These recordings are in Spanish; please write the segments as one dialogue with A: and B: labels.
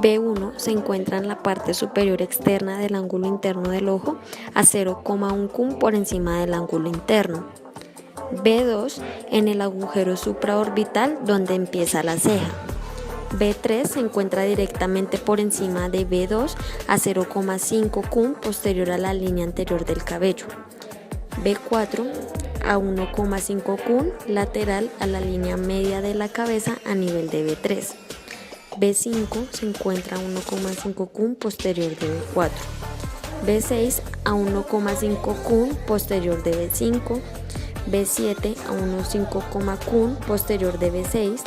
A: B1 se encuentra en la parte superior externa del ángulo interno del ojo a 0,1 cum por encima del ángulo interno. B2 en el agujero supraorbital donde empieza la ceja. B3 se encuentra directamente por encima de B2 a 0,5 cum posterior a la línea anterior del cabello. B4 a 1,5 cum lateral a la línea media de la cabeza a nivel de B3. B5 se encuentra a 1,5 cum posterior de B4. B6 a 1,5 cum posterior de B5. B7 a 1,5 cum posterior de B6.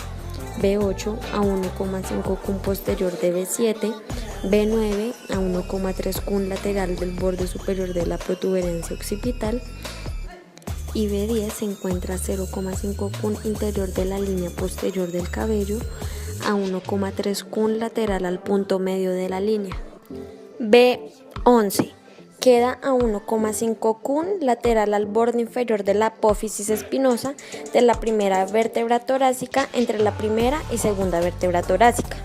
A: B8 a 1,5 cum posterior de B7. B9 a 1,3 cum lateral del borde superior de la protuberancia occipital. Y B10 se encuentra a 0,5 cum interior de la línea posterior del cabello, a 1,3 cum lateral al punto medio de la línea. B11 queda a 1,5 cum lateral al borde inferior de la apófisis espinosa de la primera vértebra torácica entre la primera y segunda vértebra torácica.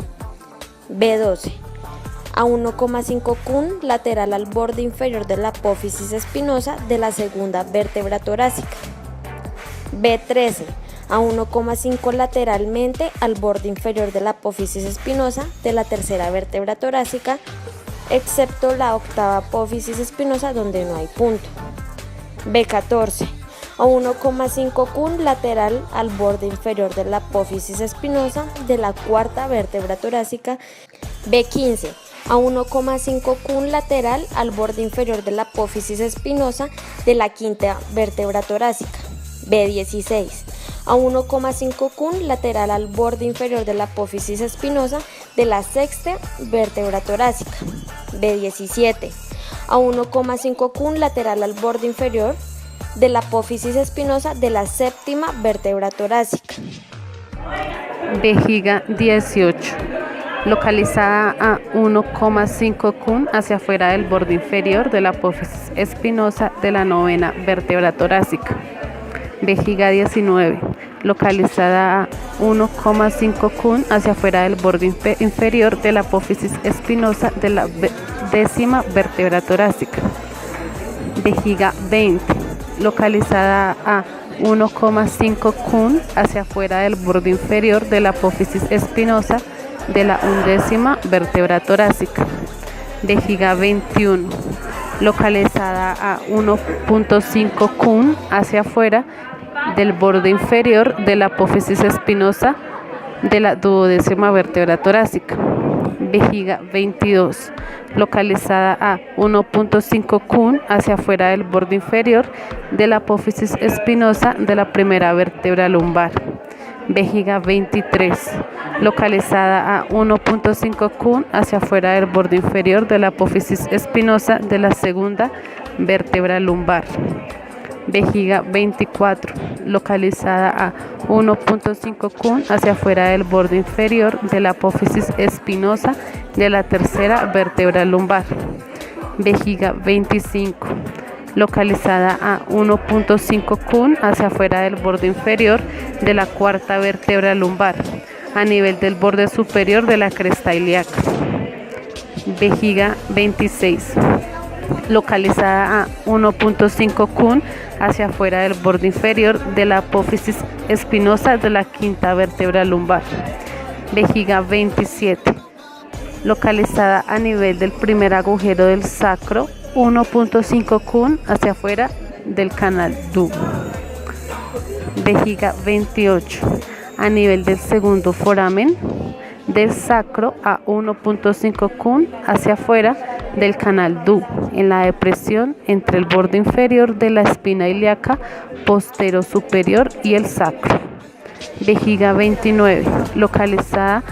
A: B12 a 1,5 cum lateral al borde inferior de la apófisis espinosa de la segunda vértebra torácica. B13 a 1,5 lateralmente al borde inferior de la apófisis espinosa de la tercera vértebra torácica, excepto la octava apófisis espinosa donde no hay punto. B14 a 1,5 cum lateral al borde inferior de la apófisis espinosa de la cuarta vértebra torácica. B15 a 1,5 cum lateral al borde inferior de la apófisis espinosa de la quinta vértebra torácica. B16 a 1,5 cum lateral al borde inferior de la apófisis espinosa de la sexta vértebra torácica. B17 a 1,5 cum lateral al borde inferior de la apófisis espinosa de la séptima vértebra torácica.
B: Vejiga 18, localizada a 1,5 cum hacia afuera del borde inferior de la apófisis espinosa de la novena vértebra torácica. Vejiga 19, localizada a 1,5 cum hacia afuera del borde inferior de la apófisis espinosa de la décima vértebra torácica. Vejiga 20, localizada a 1,5 cum hacia afuera del borde inferior de la apófisis espinosa de la undécima vértebra torácica. Vejiga 21, localizada a 1,5 cum hacia afuera del borde inferior de la apófisis espinosa de la duodécima vértebra torácica. Vejiga 22, localizada a 1,5 cum hacia afuera del borde inferior de la apófisis espinosa de la primera vértebra lumbar. Vejiga 23, localizada a 1,5 cum hacia afuera del borde inferior de la apófisis espinosa de la segunda vértebra lumbar. Vejiga 24, localizada a 1,5 cum hacia afuera del borde inferior de la apófisis espinosa de la tercera vértebra lumbar. Vejiga 25, localizada a 1,5 cum hacia afuera del borde inferior de la cuarta vértebra lumbar, a nivel del borde superior de la cresta ilíaca. Vejiga 26, localizada a 1,5 cum hacia afuera del borde inferior de la apófisis espinosa de la quinta vértebra lumbar. Vejiga 27, localizada a nivel del primer agujero del sacro, 1,5 cum hacia afuera del canal DU. Vejiga 28, a nivel del segundo foramen del sacro a 1,5 cum hacia afuera del canal DU, en la depresión entre el borde inferior de la espina ilíaca postero superior y el sacro. Vejiga 29, localizada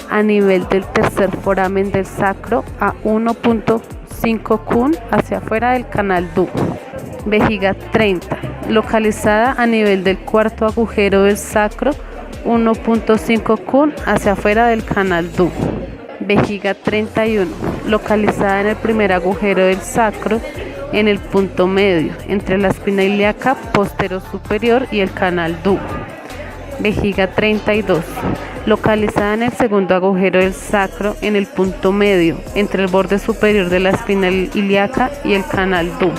B: a nivel del tercer foramen del sacro a 1,5 cum hacia afuera del canal DU. Vejiga 30, localizada a nivel del cuarto agujero del sacro, 1,5 cum hacia afuera del canal DU. Vejiga 31, localizada en el primer agujero del sacro, en el punto medio, entre la espina ilíaca postero superior y el canal DU. Vejiga 32, localizada en el segundo agujero del sacro en el punto medio, entre el borde superior de la espina ilíaca y el canal do.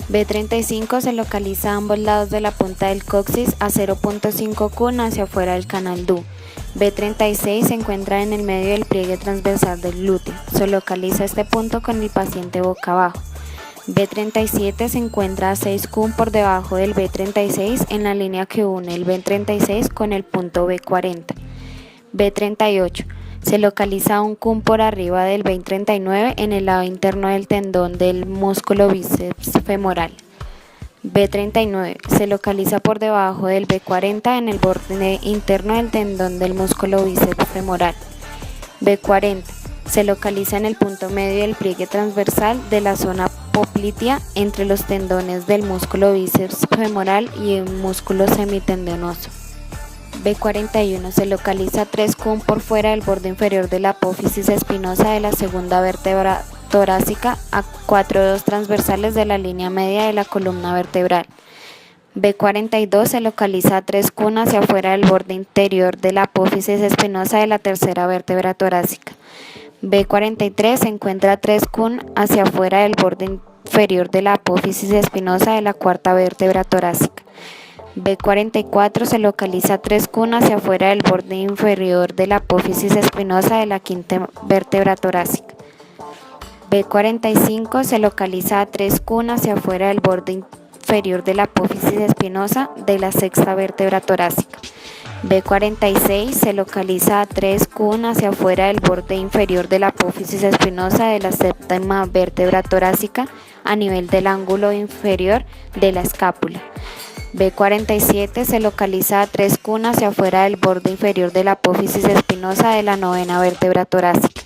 A: B35 se localiza a ambos lados de la punta del coxis a 0.5 cun hacia afuera del canal do. B36 se encuentra en el medio del pliegue transversal del glúteo. Se localiza este punto con el paciente boca abajo. B37 se encuentra a 6 cun por debajo del B36 en la línea que une el B36 con el punto B40. B38 se localiza a 1 cun por arriba del B39 en el lado interno del tendón del músculo bíceps femoral. B39 se localiza por debajo del B40 en el borde interno del tendón del músculo bíceps femoral. B40 se localiza en el punto medio del pliegue transversal de la zona poplitea entre los tendones del músculo bíceps femoral y el músculo semitendonoso. B41 se localiza 3 cun por fuera del borde inferior de la apófisis espinosa de la segunda vértebra torácica a 4 dedos transversales de la línea media de la columna vertebral. B42 se localiza a 3 cun hacia afuera del borde interior de la apófisis espinosa de la tercera vértebra torácica. B43 se encuentra a 3 cun hacia afuera del borde inferior de la apófisis espinosa de la cuarta vértebra torácica. B44 se localiza a 3 cun hacia afuera del borde inferior de la apófisis espinosa de la quinta vértebra torácica. B45 se localiza a 3 cun hacia afuera del borde inferior de la apófisis espinosa de la sexta vértebra torácica. B46 se localiza a 3 cun hacia afuera del borde inferior de la apófisis espinosa de la séptima vértebra torácica a nivel del ángulo inferior de la escápula. B47 se localiza a 3 cun hacia afuera del borde inferior de la apófisis espinosa de la novena vértebra torácica.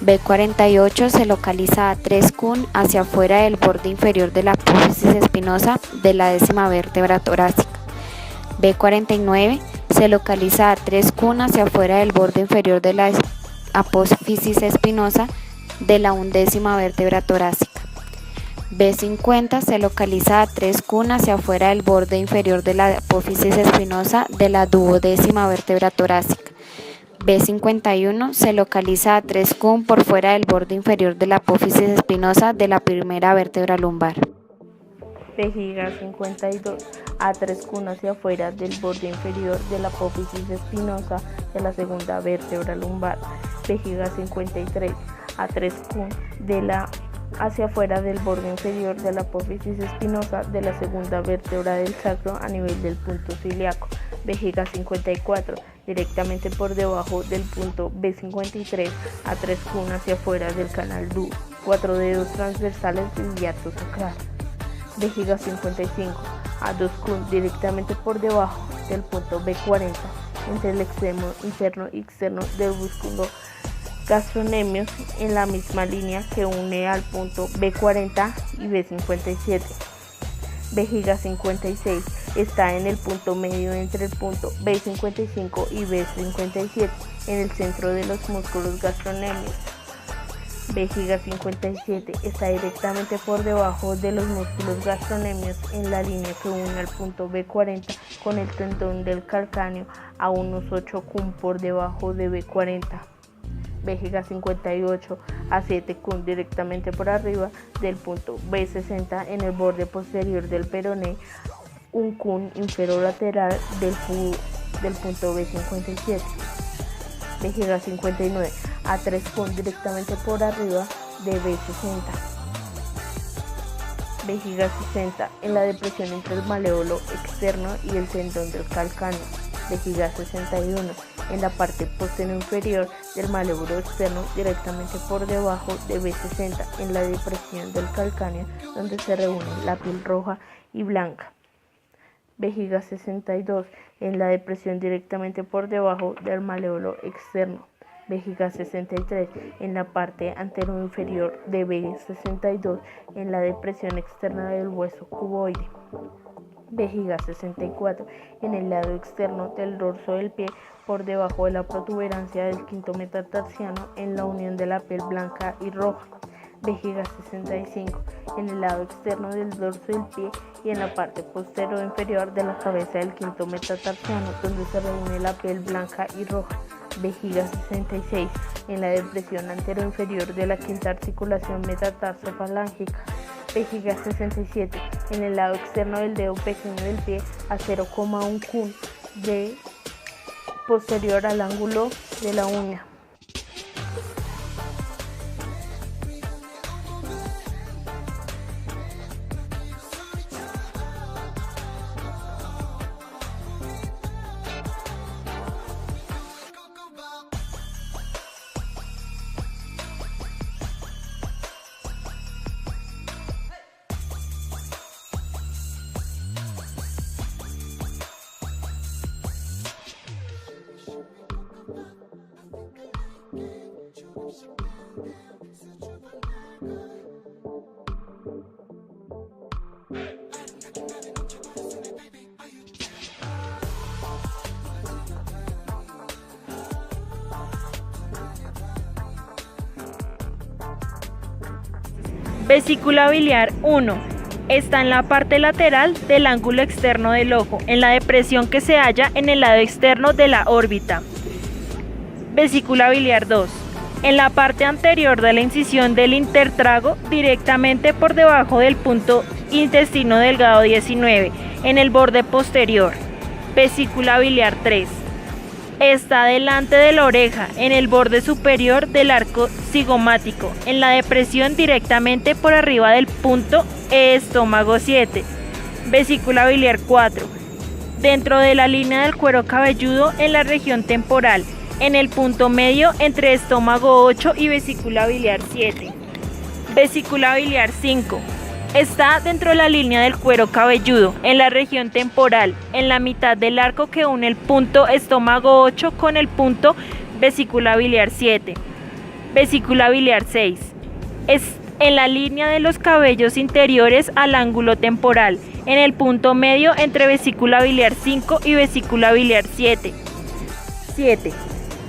A: B48 se localiza a 3 cun hacia afuera del borde inferior de la apófisis espinosa de la décima vértebra torácica. B49 se localiza a 3 cun hacia afuera del borde inferior de la apófisis espinosa de la undécima vértebra torácica. B50 se localiza a 3 cun hacia afuera del borde inferior de la apófisis espinosa de la duodécima vértebra torácica. B51 se localiza a 3 cun por fuera del borde inferior de la apófisis espinosa de la primera vértebra lumbar.
C: Vejiga 52 a 3 cun hacia afuera del borde inferior de la apófisis espinosa de la segunda vértebra lumbar. Vejiga 53 a 3 cun hacia afuera del borde inferior de la apófisis espinosa de la segunda vértebra del sacro a nivel del punto ciliaco. Vejiga 54 directamente por debajo del punto B53 a 3 cun hacia afuera del canal do, 4 dedos transversales del hiato sacral. Vejiga 55 a 2 cun directamente por debajo del punto B40 entre el extremo interno y externo del músculo gastrocnemios en la misma línea que une al punto B40 y B57. Vejiga 56 está en el punto medio entre el punto B55 y B57 en el centro de los músculos gastrocnemios. Vejiga 57 está directamente por debajo de los músculos gastrocnemios en la línea que une al punto B40 con el tendón del calcáneo a unos 8 cun por debajo de B40. Vejiga 58 a 7 cun directamente por arriba del punto B60 en el borde posterior del peroné, 1 cun inferolateral del punto B57. Vejiga 59 a 3 cun directamente por arriba de B60. Vejiga 60 en la depresión entre el maléolo externo y el tendón del calcáneo. Vejiga 61 en la parte posterior inferior del maléolo externo directamente por debajo de B60 en la depresión del calcáneo donde se reúnen la piel roja y blanca. Vejiga 62 en la depresión directamente por debajo del maléolo externo. Vejiga 63 en la parte anteroinferior de B62 en la depresión externa del hueso cuboide. Vejiga 64 en el lado externo del dorso del pie por debajo de la protuberancia del quinto metatarsiano en la unión de la piel blanca y roja. vejiga 65, en el lado externo del dorso del pie y en la parte posterior inferior de la cabeza del quinto metatarsiano, donde se reúne la piel blanca y roja. Vejiga 66, en la depresión anteroinferior de la quinta articulación metatarso-falángica. Vejiga 67, en el lado externo del dedo pequeño del pie a 0,1 kun de posterior al ángulo de la uña.
D: Vesícula biliar 1. Está en la parte lateral del ángulo externo del ojo, en la depresión que se halla en el lado externo de la órbita. Vesícula biliar 2. En la parte anterior de la incisión del intertrago, directamente por debajo del punto intestino delgado 19, en el borde posterior. Vesícula biliar 3. Está delante de la oreja, en el borde superior del arco cigomático, en la depresión directamente por arriba del punto estómago 7. Vesícula biliar 4. Dentro de la línea del cuero cabelludo en la región temporal, en el punto medio entre estómago 8 y vesícula biliar 7. Vesícula biliar 5. Está dentro de la línea del cuero cabelludo, en la región temporal, en la mitad del arco que une el punto estómago 8 con el punto vesícula biliar 7. Vesícula biliar 6. Es en la línea de los cabellos interiores al ángulo temporal, en el punto medio entre vesícula biliar 5 y vesícula biliar 7. 7.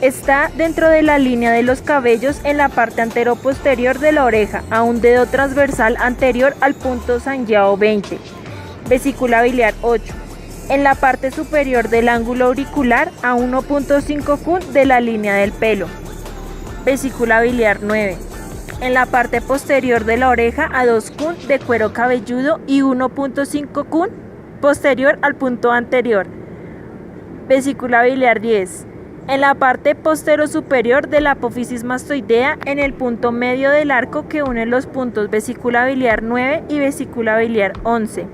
D: Está dentro de la línea de los cabellos en la parte anteroposterior de la oreja, a un dedo transversal anterior al punto sanguíneo 20. Vesícula biliar 8. En la parte superior del ángulo auricular, a 1.5 kun de la línea del pelo. Vesícula biliar 9. En la parte posterior de la oreja, a 2 kun de cuero cabelludo y 1.5 kun posterior al punto anterior. Vesícula biliar 10. En la parte posterior de la apófisis mastoidea, en el punto medio del arco que une los puntos vesícula biliar 9 y vesícula biliar 11.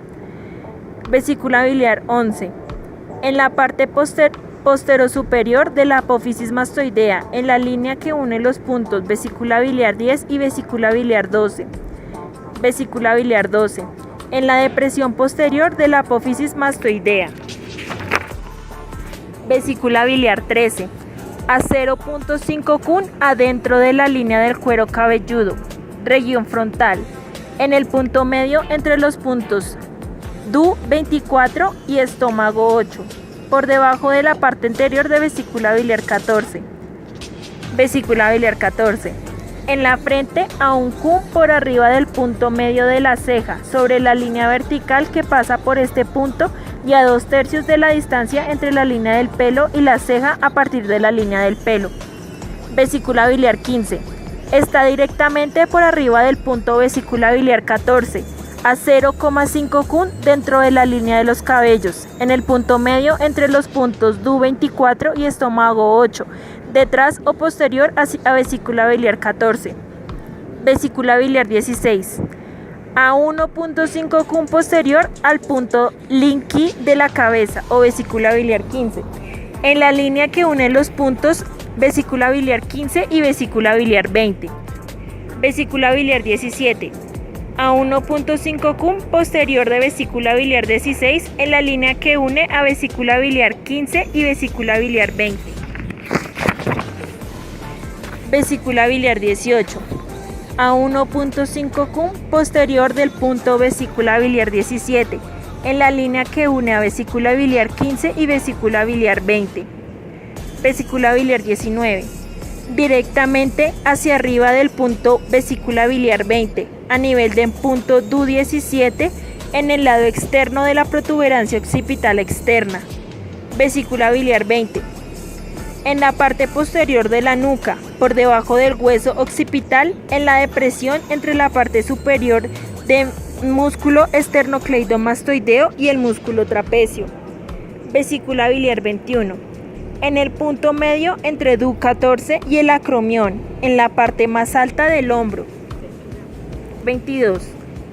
D: Vesícula biliar 11. En la parte superior de la apófisis mastoidea, en la línea que une los puntos vesícula biliar 10 y vesícula biliar 12. Vesícula biliar 12. En la depresión posterior de la apófisis mastoidea. Vesícula biliar 13, a 0.5 kun adentro de la línea del cuero cabelludo, región frontal, en el punto medio entre los puntos DU 24 y estómago 8, por debajo de la parte anterior de vesícula biliar 14. Vesícula biliar 14. En la frente a 1 kun por arriba del punto medio de la ceja, sobre la línea vertical que pasa por este punto y a 2/3 de la distancia entre la línea del pelo y la ceja a partir de la línea del pelo. Vesícula biliar 15. Está directamente por arriba del punto vesícula biliar 14, a 0,5 kun dentro de la línea de los cabellos, en el punto medio entre los puntos DU 24 y estómago 8, detrás o posterior a vesícula biliar 14. Vesícula biliar 16. A 1.5 kun posterior al punto linqui de la cabeza o vesícula biliar 15, en la línea que une los puntos vesícula biliar 15 y vesícula biliar 20. Vesícula biliar 17. A 1.5 kun posterior de vesícula biliar 16, en la línea que une a vesícula biliar 15 y vesícula biliar 20. Vesícula biliar 18. A 1.5 kun posterior del punto vesícula biliar 17, en la línea que une a vesícula biliar 15 y vesícula biliar 20. Vesícula biliar 19. directamente hacia arriba del punto vesícula biliar 20, a nivel del punto DU 17, en el lado externo de la protuberancia occipital externa. Vesícula biliar 20. En la parte posterior de la nuca, por debajo del hueso occipital, en la depresión entre la parte superior del músculo esternocleidomastoideo y el músculo trapecio. Vesícula biliar 21. En el punto medio entre DU 14 y el acromión, en la parte más alta del hombro. 22.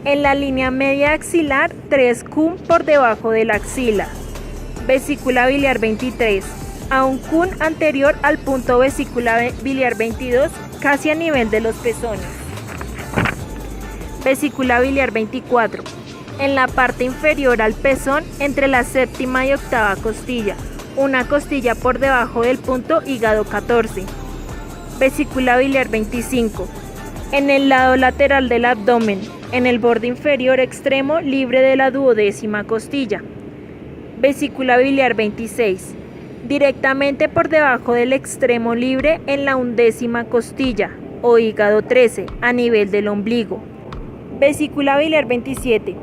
D: En la línea media axilar 3 cum por debajo de la axila. Vesícula biliar 23. A un cum anterior al punto vesícula biliar 22, casi a nivel de los pezones. Vesícula biliar 24. En la parte inferior al pezón, entre la séptima y octava costilla, una costilla por debajo del punto hígado 14. Vesícula biliar 25. En el lado lateral del abdomen, en el borde inferior extremo libre de la duodécima costilla. Vesícula biliar 26. Directamente por debajo del extremo libre en la undécima costilla o hígado 13, a nivel del ombligo. Vesícula biliar 27.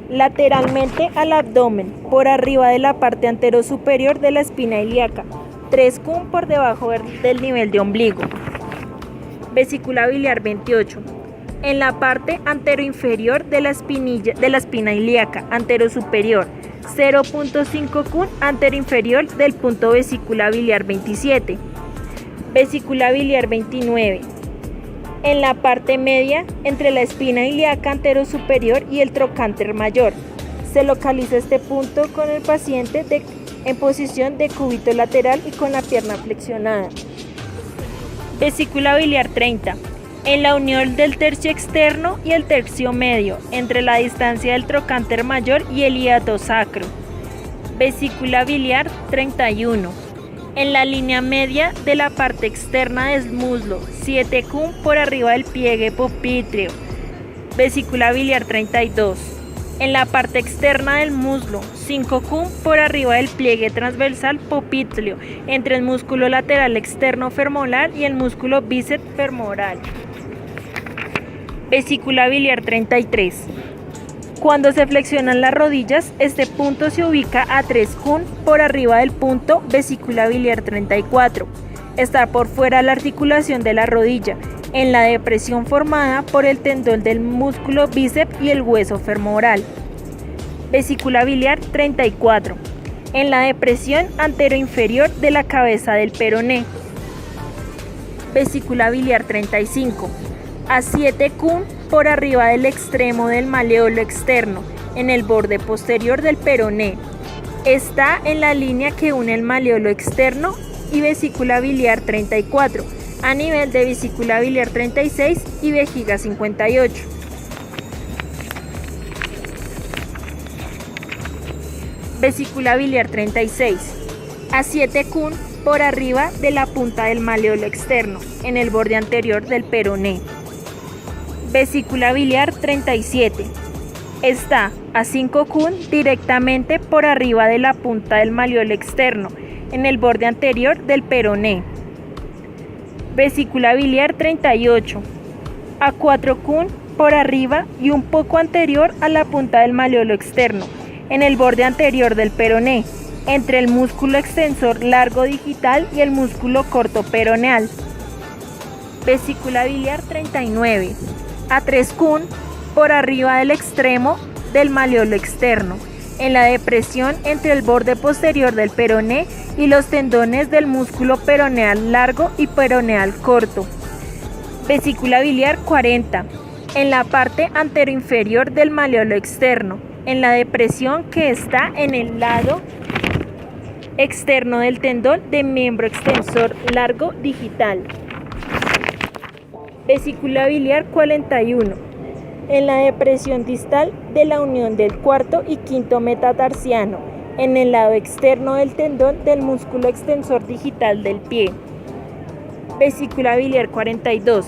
D: Lateralmente al abdomen, por arriba de la parte anterosuperior de la espina ilíaca, 3 cum por debajo del nivel de ombligo. Vesícula biliar 28. En la parte anteroinferior de la espina ilíaca, anterosuperior, 0.5 cum anteroinferior del punto vesícula biliar 27. Vesícula biliar 29. En la parte media, entre la espina ilíaca anterosuperior y el trocánter mayor. Se localiza este punto con el paciente en posición de cúbito lateral y con la pierna flexionada. Vesícula biliar 30. En la unión del tercio externo y el tercio medio, entre la distancia del trocánter mayor y el hiato sacro. Vesícula biliar 31. En la línea media de la parte externa del muslo, 7 cum por arriba del pliegue popliteo. Vesícula biliar 32. En la parte externa del muslo, 5 cum por arriba del pliegue transversal popliteo, entre el músculo lateral externo femoral y el músculo bíceps femoral. Vesícula biliar 33. Cuando se flexionan las rodillas, este punto se ubica a 3 cum por arriba del punto vesícula biliar 34. Está por fuera de la articulación de la rodilla, en la depresión formada por el tendón del músculo bíceps y el hueso femoral. Vesícula biliar 34. En la depresión anteroinferior de la cabeza del peroné. Vesícula biliar 35. A 7 cum por arriba del extremo del maleolo externo, en el borde posterior del peroné. Está en la línea que une el maleolo externo y vesícula biliar 34, a nivel de vesícula biliar 36 y vejiga 58. Vesícula biliar 36. A 7 cum por arriba de la punta del maleolo externo, en el borde anterior del peroné. Vesícula biliar 37. Está a 5 cum directamente por arriba de la punta del maleolo externo, en el borde anterior del peroné. Vesícula biliar 38. A 4 cum por arriba y un poco anterior a la punta del maleolo externo, en el borde anterior del peroné, entre el músculo extensor largo digital y el músculo corto peroneal. Vesícula biliar 39. A 3 cum por arriba del extremo del maleolo externo, en la depresión entre el borde posterior del peroné y los tendones del músculo peroneal largo y peroneal corto. Vesícula biliar 40. En la parte anteroinferior del maleolo externo, en la depresión que está en el lado externo del tendón de miembro extensor largo digital. Vesícula biliar 41. En la depresión distal de la unión del cuarto y quinto metatarsiano, en el lado externo del tendón del músculo extensor digital del pie. Vesícula biliar 42.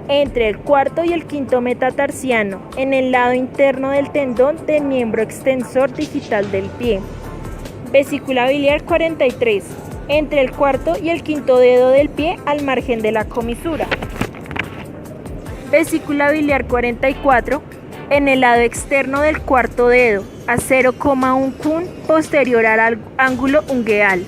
D: Entre el cuarto y el quinto metatarsiano, en el lado interno del tendón del miembro extensor digital del pie. Vesícula biliar 43. entre el cuarto y el quinto dedo del pie al margen de la comisura. Vesícula biliar 44, en el lado externo del cuarto dedo, a 0,1 kun posterior al ángulo ungueal.